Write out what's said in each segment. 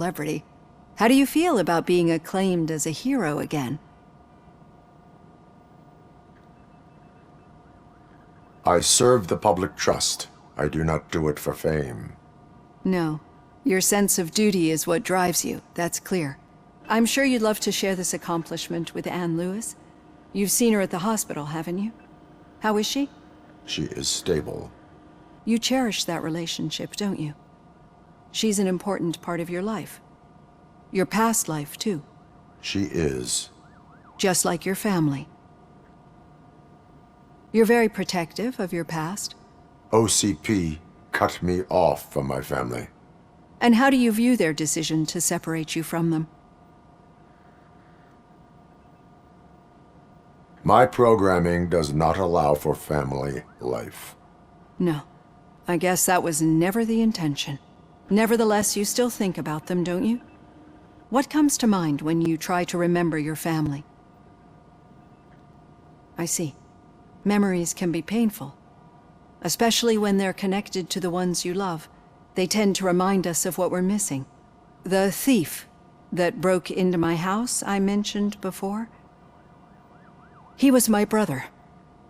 celebrity. How do you feel about being acclaimed as a hero again? I serve the public trust. I do not do it for fame. No. Your sense of duty is what drives you, that's clear. I'm sure you'd love to share this accomplishment with Anne Lewis. You've seen her at the hospital, haven't you? How is she? She is stable. You cherish that relationship, don't you? She's an important part of your life. Your past life, too. She is. Just like your family. You're very protective of your past. OCP cut me off from my family. And how do you view their decision to separate you from them? My programming does not allow for family life. No. I guess that was never the intention. Nevertheless, you still think about them, don't you? What comes to mind when you try to remember your family? I see. Memories can be painful, especially when they're connected to the ones you love. They tend to remind us of what we're missing. The thief that broke into my house I mentioned before, he was my brother.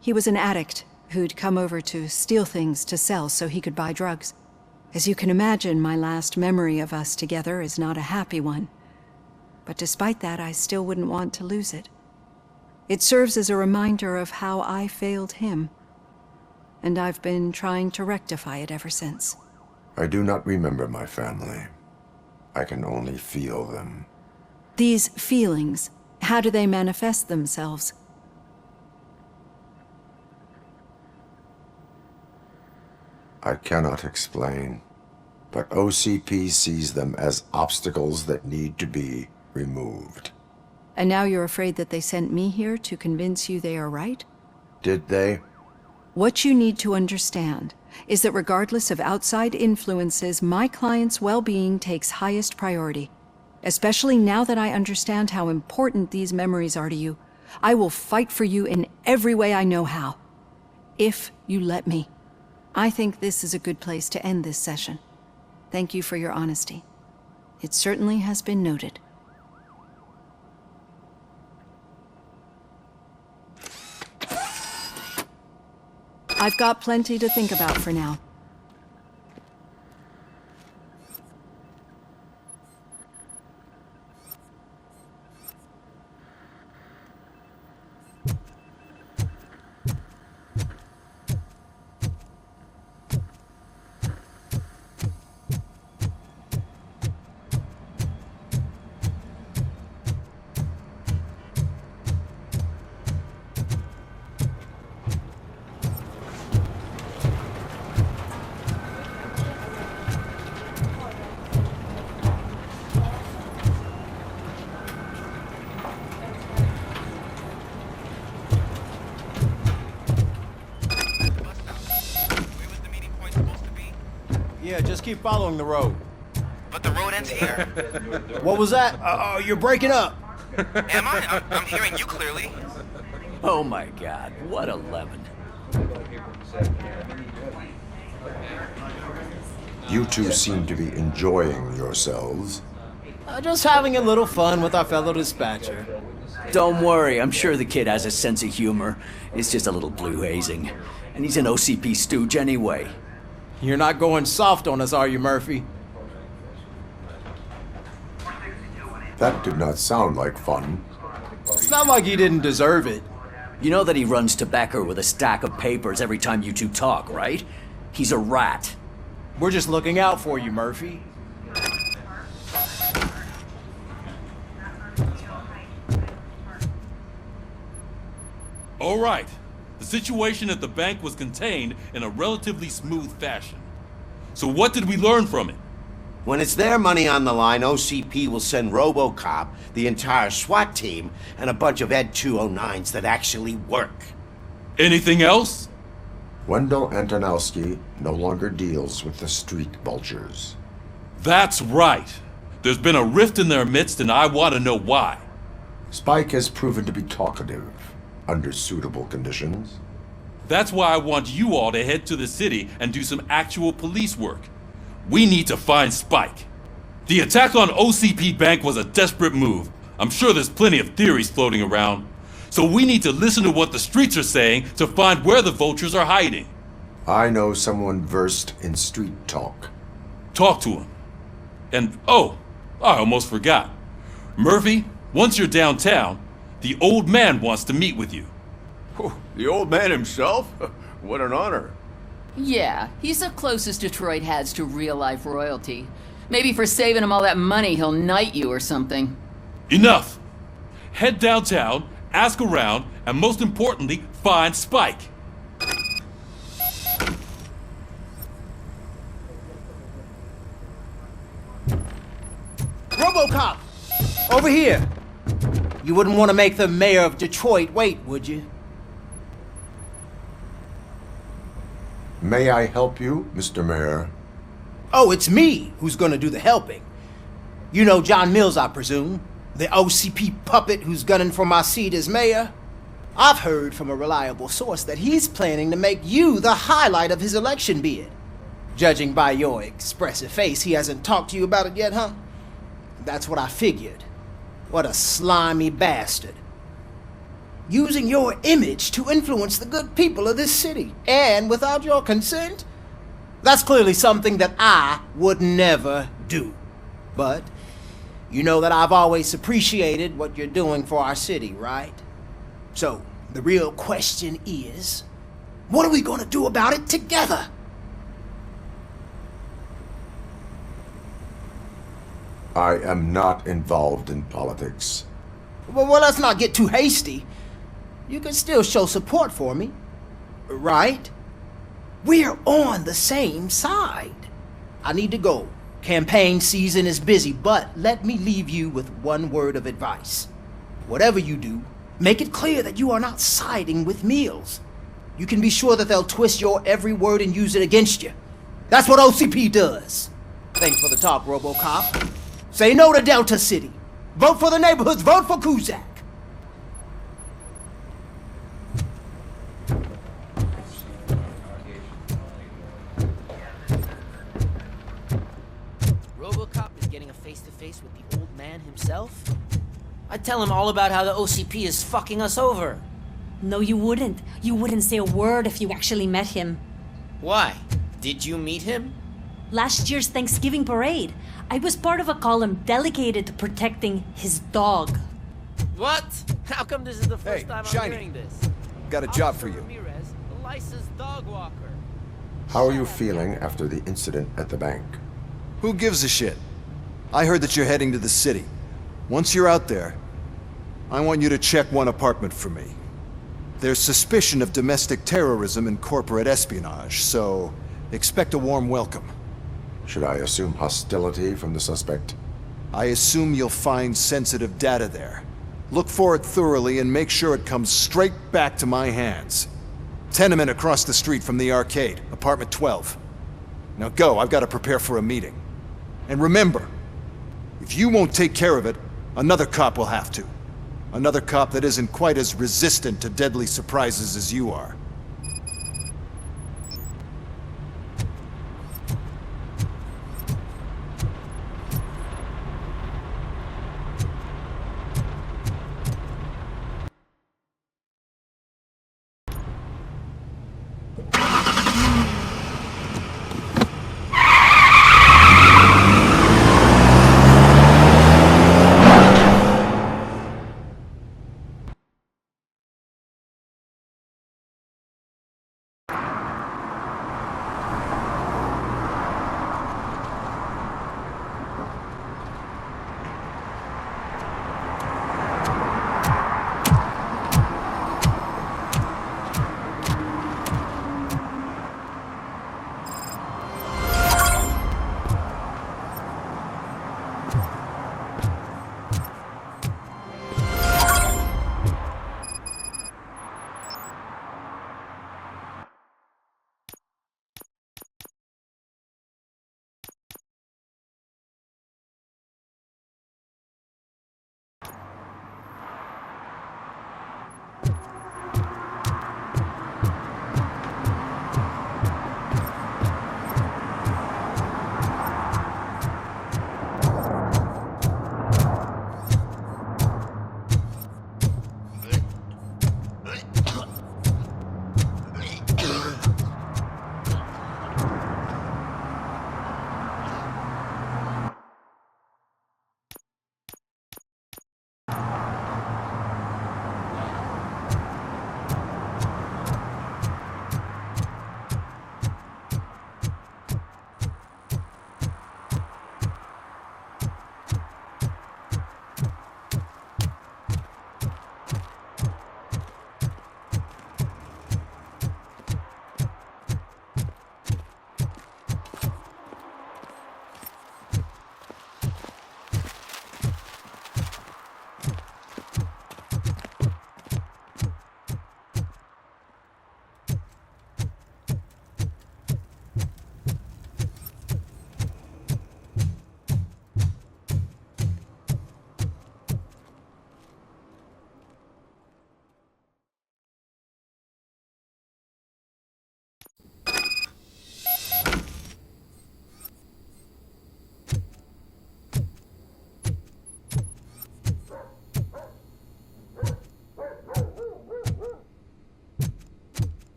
He was an addict who'd come over to steal things to sell so he could buy drugs. As you can imagine, my last memory of us together is not a happy one. But despite that, I still wouldn't want to lose it. It serves as a reminder of how I failed him, and I've been trying to rectify it ever since. I do not remember my family. I can only feel them. These feelings, how do they manifest themselves? I cannot explain, but OCP sees them as obstacles that need to be removed. And now you're afraid that they sent me here to convince you they are right? Did they? What you need to understand is that regardless of outside influences, my client's well-being takes highest priority. Especially now that I understand how important these memories are to you, I will fight for you in every way I know how. If you let me. I think this is a good place to end this session. Thank you for your honesty. It certainly has been noted. I've got plenty to think about for now. Yeah, just keep following the road. But the road ends here. What was that? You're breaking up. Am I? I'm hearing you clearly. Oh my God, what a lemon. You two seem to be enjoying yourselves. Just having a little fun with our fellow dispatcher. Don't worry, I'm sure the kid has a sense of humor. It's just a little blue hazing. And he's an OCP stooge anyway. You're not going soft on us, are you, Murphy? That did not sound like fun. It's not like he didn't deserve it. You know that he runs to Becker with a stack of papers every time you two talk, right? He's a rat. We're just looking out for you, Murphy. All right. The situation at the bank was contained in a relatively smooth fashion. So what did we learn from it? When it's their money on the line, OCP will send Robocop, the entire SWAT team, and a bunch of Ed 209s that actually work. Anything else? Wendell Antonowski no longer deals with the street vultures. That's right. There's been a rift in their midst and I want to know why. Spike has proven to be talkative, under suitable conditions. That's why I want you all to head to the city and do some actual police work. We need to find Spike. The attack on OCP Bank was a desperate move. I'm sure there's plenty of theories floating around. So we need to listen to what the streets are saying to find where the vultures are hiding. I know someone versed in street talk. Talk to him. And, oh, I almost forgot. Murphy, once you're downtown, the old man wants to meet with you. Oh, the old man himself? What an honor. Yeah, he's the closest Detroit has to real-life royalty. Maybe for saving him all that money, he'll knight you or something. Enough! Head downtown, ask around, and most importantly, find Spike. Robocop! Over here! You wouldn't want to make the mayor of Detroit wait, would you? May I help you, Mr. Mayor? Oh, it's me who's gonna do the helping. You know John Mills, I presume? The OCP puppet who's gunning for my seat as mayor? I've heard from a reliable source that he's planning to make you the highlight of his election bid. Judging by your expressive face, he hasn't talked to you about it yet, huh? That's what I figured. What a slimy bastard. Using your image to influence the good people of this city, and without your consent? That's clearly something that I would never do. But you know that I've always appreciated what you're doing for our city, right? So, the real question is, what are we gonna do about it together? I am not involved in politics. Well, let's not get too hasty. You can still show support for me, right? We're on the same side. I need to go. Campaign season is busy, but let me leave you with one word of advice. Whatever you do, make it clear that you are not siding with Mills. You can be sure that they'll twist your every word and use it against you. That's what OCP does. Thanks for the talk, Robocop. Say no to Delta City. Vote for the neighborhoods. Vote for Kuzak. Robocop is getting a face-to-face with the old man himself? I'd tell him all about how the OCP is fucking us over. No, you wouldn't. You wouldn't say a word if you actually met him. Why? Did you meet him? Last year's Thanksgiving parade, I was part of a column dedicated to protecting his dog. What? How come this is the first time I'm hearing this? Got a job for you. Ramirez, a licensed dog walker. How are you feeling after the incident at the bank? Who gives a shit? I heard that you're heading to the city. Once you're out there, I want you to check one apartment for me. There's suspicion of domestic terrorism and corporate espionage, so expect a warm welcome. Should I assume hostility from the suspect? I assume you'll find sensitive data there. Look for it thoroughly and make sure it comes straight back to my hands. Tenement across the street from the arcade, apartment 12. Now go, I've got to prepare for a meeting. And remember, if you won't take care of it, another cop will have to. Another cop that isn't quite as resistant to deadly surprises as you are.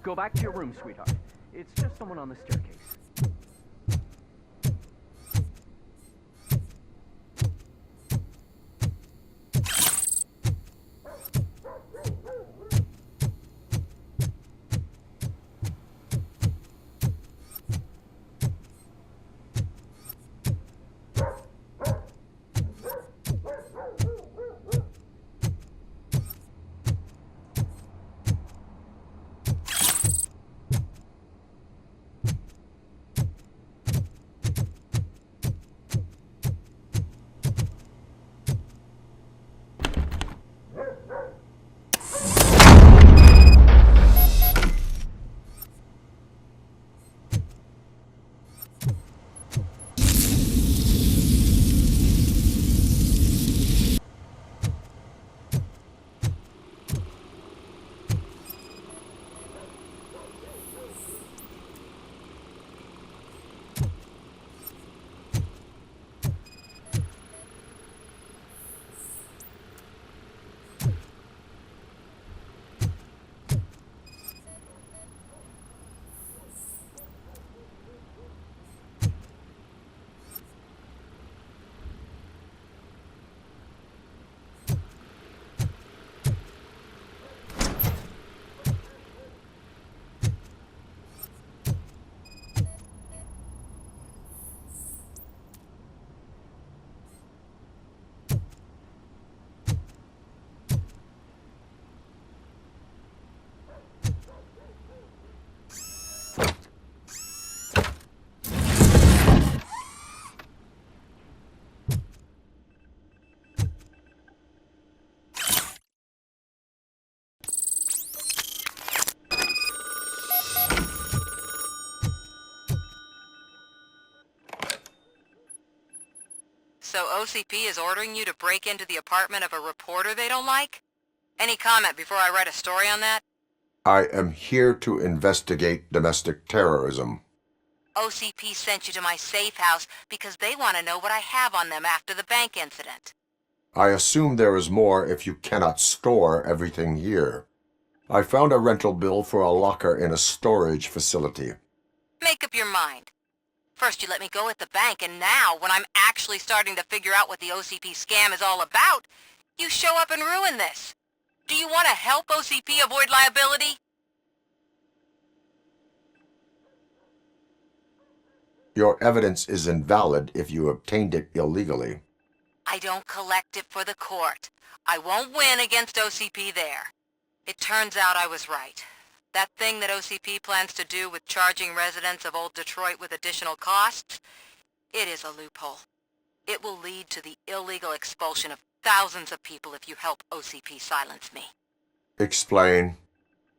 Go back to your room, sweetheart. It's just someone on the staircase. So OCP is ordering you to break into the apartment of a reporter they don't like? Any comment before I write a story on that? I am here to investigate domestic terrorism. OCP sent you to my safe house because they want to know what I have on them after the bank incident. I assume there is more if you cannot store everything here. I found a rental bill for a locker in a storage facility. Make up your mind. First you let me go at the bank, and now, when I'm actually starting to figure out what the OCP scam is all about, you show up and ruin this. Do you want to help OCP avoid liability? Your evidence is invalid if you obtained it illegally. I don't collect it for the court. I won't win against OCP there. It turns out I was right. That thing that OCP plans to do with charging residents of Old Detroit with additional costs, it is a loophole. It will lead to the illegal expulsion of thousands of people if you help OCP silence me. Explain.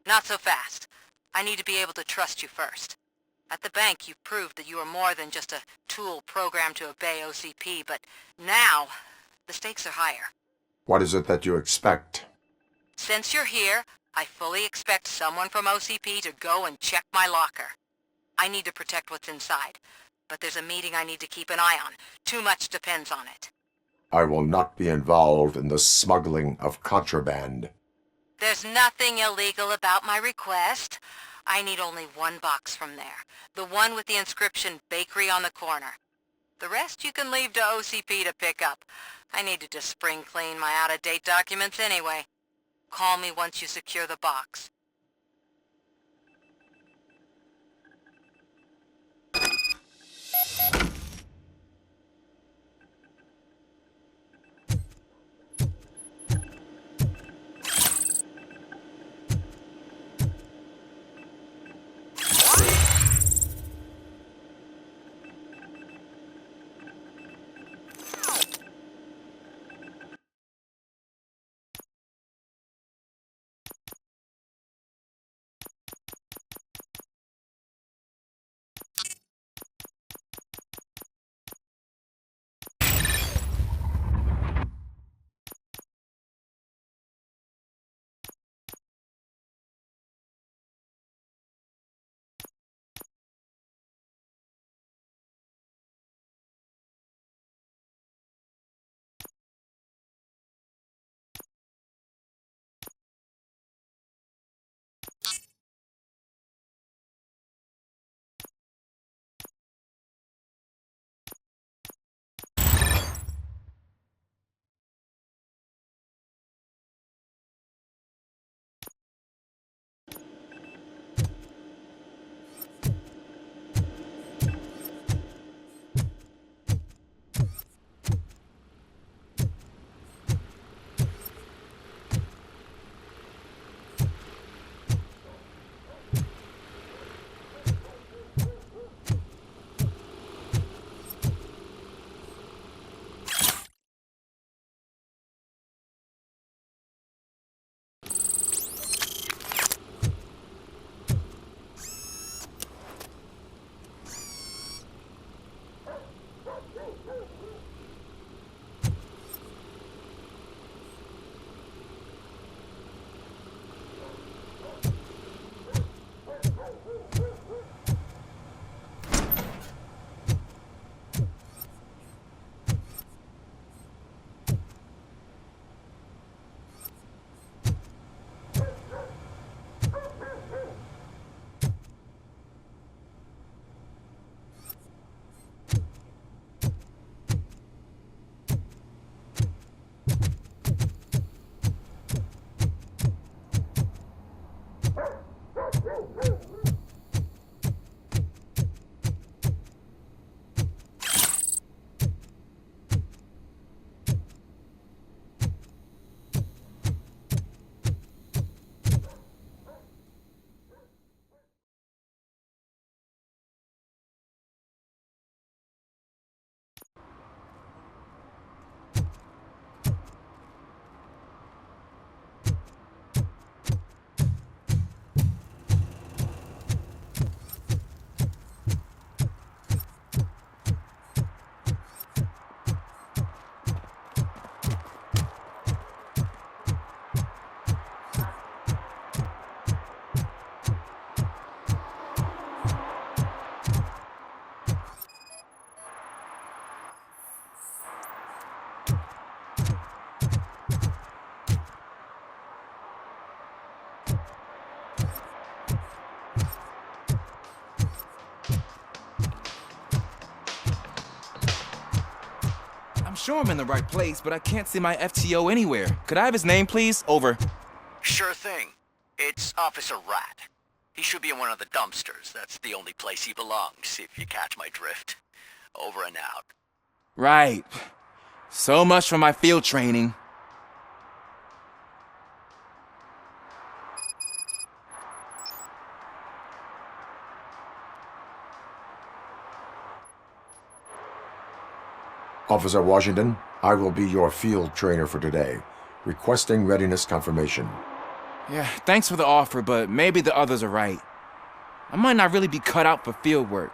Not so fast. I need to be able to trust you first. At the bank, you've proved that you are more than just a tool programmed to obey OCP, but now, the stakes are higher. What is it that you expect? Since you're here, I fully expect someone from OCP to go and check my locker. I need to protect what's inside, but there's a meeting I need to keep an eye on. Too much depends on it. I will not be involved in the smuggling of contraband. There's nothing illegal about my request. I need only one box from there. The one with the inscription Bakery on the corner. The rest you can leave to OCP to pick up. I needed to spring clean my out-of-date documents anyway. Call me once you secure the box. sure I'm in the right place, but I can't see my FTO anywhere. Could I have his name, please? Over. Sure thing. It's Officer Rat. He should be in one of the dumpsters. That's the only place he belongs, if you catch my drift. Over and out. Right. So much for my field training. Officer Washington, I will be your field trainer for today. Requesting readiness confirmation. Yeah, thanks for the offer, but maybe the others are right. I might not really be cut out for field work.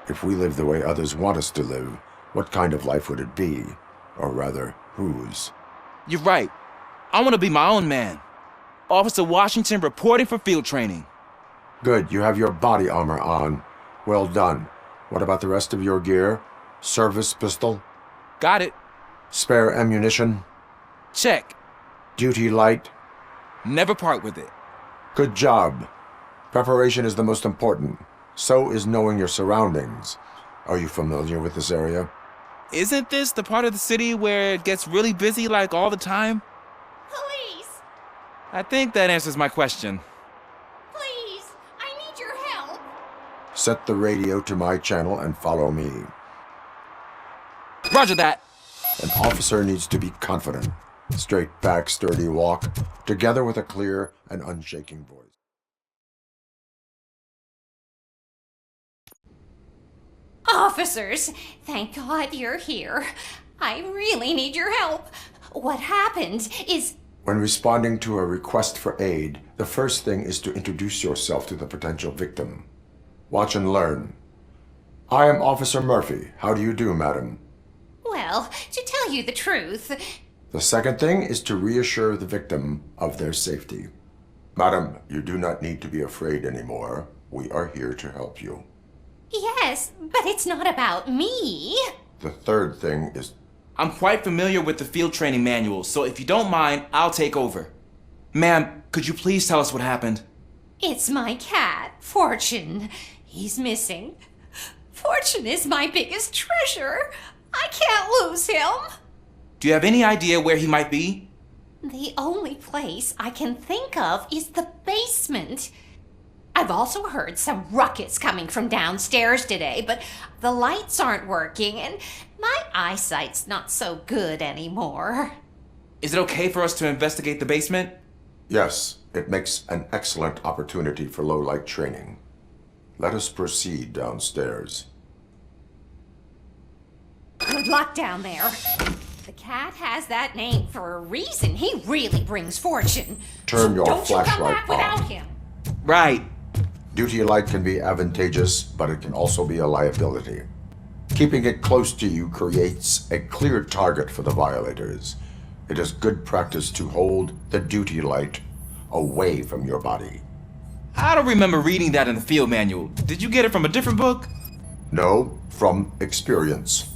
If we live the way others want us to live, what kind of life would it be? Or rather, whose? You're right. I want to be my own man. Officer Washington reporting for field training. Good, you have your body armor on. Well done. What about the rest of your gear? Service pistol? Got it. Spare ammunition? Check. Duty light? Never part with it. Good job. Preparation is the most important. So is knowing your surroundings. Are you familiar with this area? Isn't this the part of the city where it gets really busy like all the time? Police! I think that answers my question. Please! I need your help! Set the radio to my channel and follow me. Roger that. An officer needs to be confident. Straight back, sturdy walk, together with a clear and unshaking voice. Officers, thank God you're here. I really need your help. What happened is... When responding to a request for aid, the first thing is to introduce yourself to the potential victim. Watch and learn. I am Officer Murphy. How do you do, madam? Well, to tell you the truth... The second thing is to reassure the victim of their safety. Madam, you do not need to be afraid anymore. We are here to help you. Yes, but it's not about me. The third thing is... I'm quite familiar with the field training manual, so if you don't mind, I'll take over. Ma'am, could you please tell us what happened? It's my cat, Fortune. He's missing. Fortune is my biggest treasure. I can't lose him. Do you have any idea where he might be? The only place I can think of is the basement. I've also heard some ruckus coming from downstairs today, but the lights aren't working and my eyesight's not so good anymore. Is it okay for us to investigate the basement? Yes, it makes an excellent opportunity for low-light training. Let us proceed downstairs. Good luck down there. The cat has that name for a reason. He really brings fortune. Turn your Don't you come flashlight back without on. him. Right. Duty light can be advantageous, but it can also be a liability. Keeping it close to you creates a clear target for the violators. It is good practice to hold the duty light away from your body. I don't remember reading that in the field manual. Did you get it from a different book? No, from experience.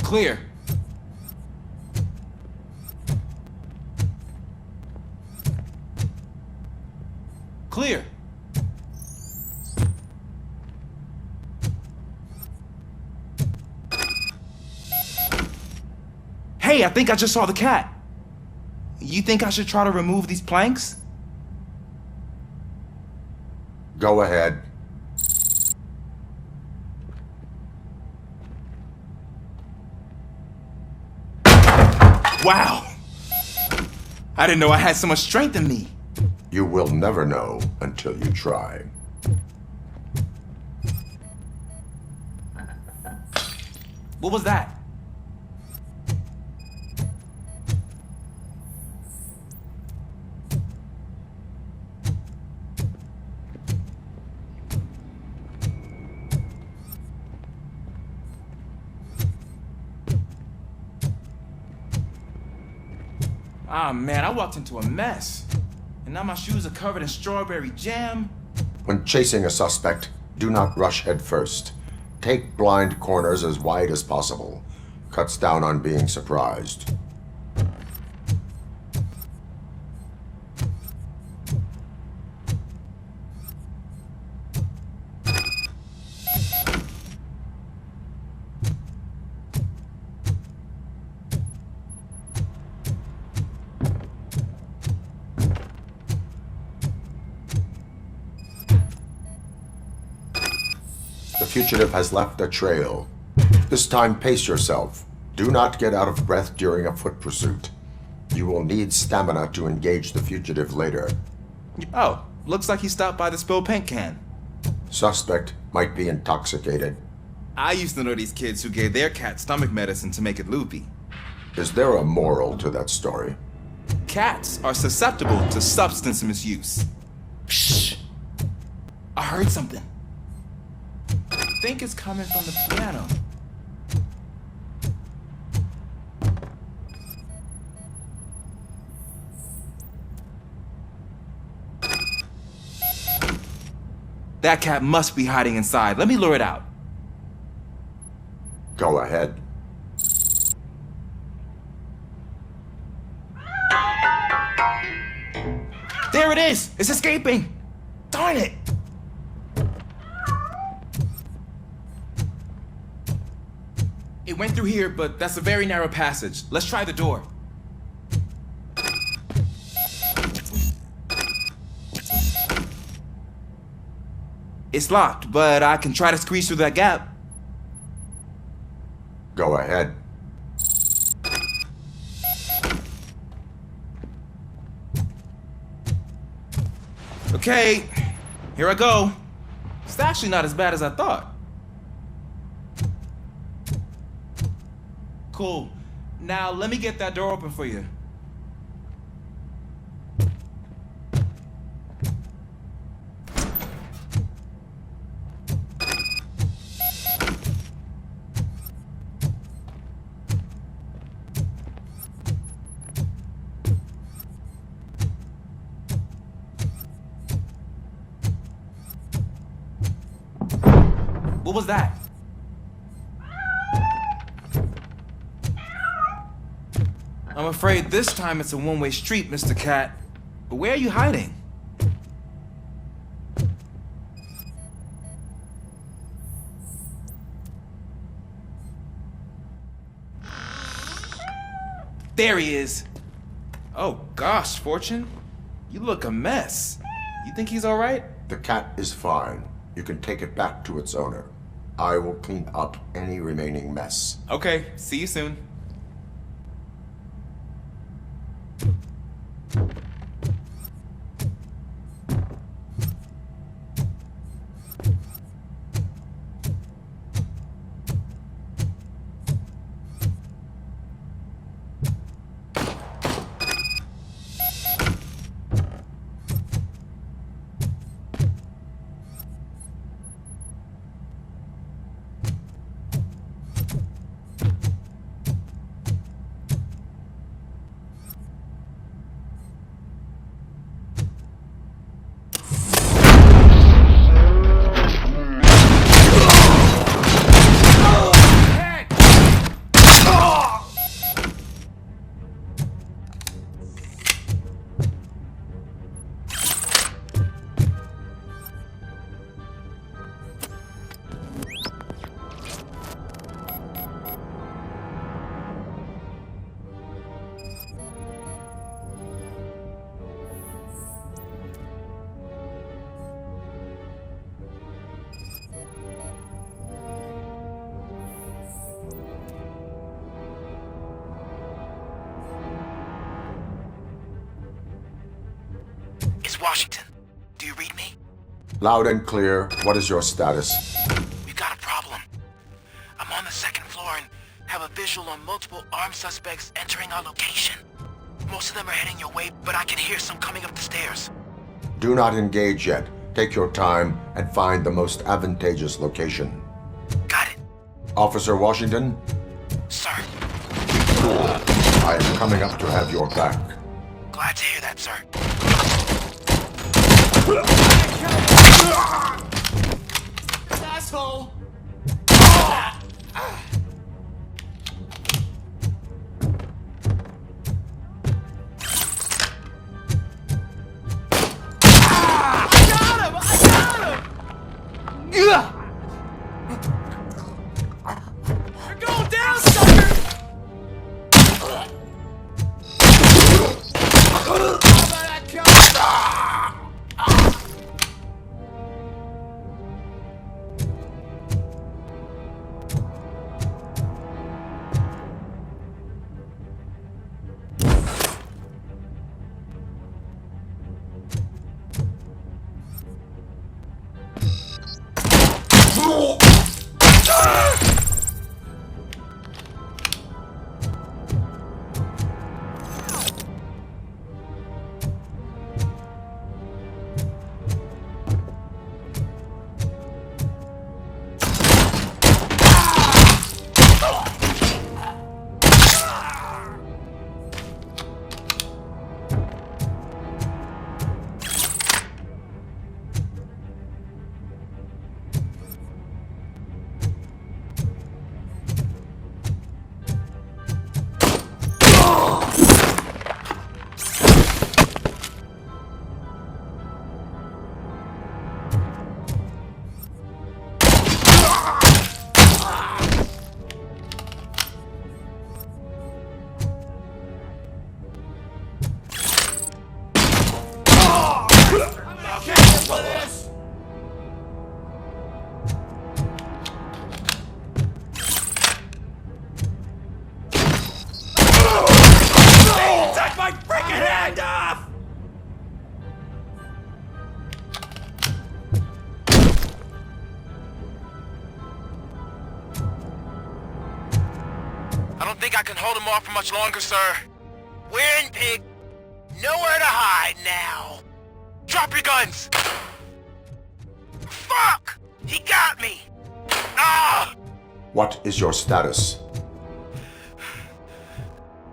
Clear. Clear. Hey, I think I just saw the cat. You think I should try to remove these planks? Go ahead. Wow! I didn't know I had so much strength in me. You will never know until you try. What was that? Ah, man, I walked into a mess. And now my shoes are covered in strawberry jam. When chasing a suspect, do not rush head first. Take blind corners as wide as possible. Cuts down on being surprised. The fugitive has left a trail. This time, pace yourself. Do not get out of breath during a foot pursuit. You will need stamina to engage the fugitive later. Oh, looks like he stopped by the spilled paint can. Suspect might be intoxicated. I used to know these kids who gave their cat stomach medicine to make it loopy. Is there a moral to that story? Cats are susceptible to substance misuse. Shh! I heard something. I think it's coming from the piano. That cat must be hiding inside. Let me lure it out. Go ahead. There it is! It's escaping! Darn it! It went through here, but that's a very narrow passage. Let's try the door. It's locked, but I can try to squeeze through that gap. Go ahead. Okay, here I go. It's actually not as bad as I thought. Cool. Now let me get that door open for you. What was that? I'm afraid this time it's a one-way street, Mr. Cat. But where are you hiding? There he is. Oh gosh, Fortune. You look a mess. You think he's all right? The cat is fine. You can take it back to its owner. I will clean up any remaining mess. Okay, see you soon. Washington, do you read me? Loud and clear. What is your status? We've got a problem. I'm on the second floor and have a visual on multiple armed suspects entering our location. Most of them are heading your way, but I can hear some coming up the stairs. Do not engage yet. Take your time and find the most advantageous location. Got it. Officer Washington? Sir. Cool. I am coming up to have your back. Glad to hear that, sir. Asshole! I don't think I can hold him off for much longer, sir. We're in, pig. Nowhere to hide now. Drop your guns! Fuck! He got me! Ah! What is your status?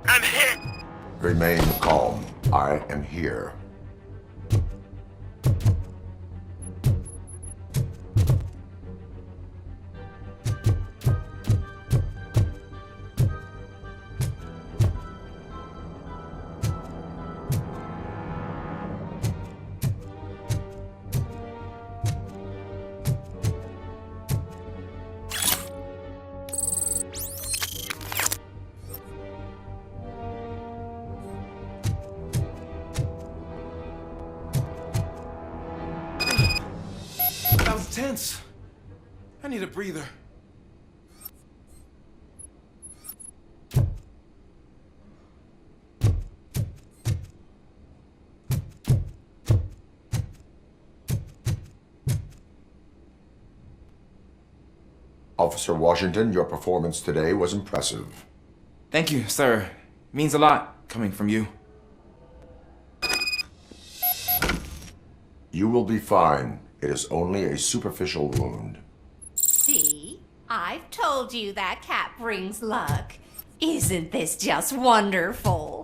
I'm hit! Remain calm. I am here. That was tense. I need a breather. Officer Washington, your performance today was impressive. Thank you, sir. Means a lot coming from you. You will be fine. It is only a superficial wound. See? I've told you that cat brings luck. Isn't this just wonderful?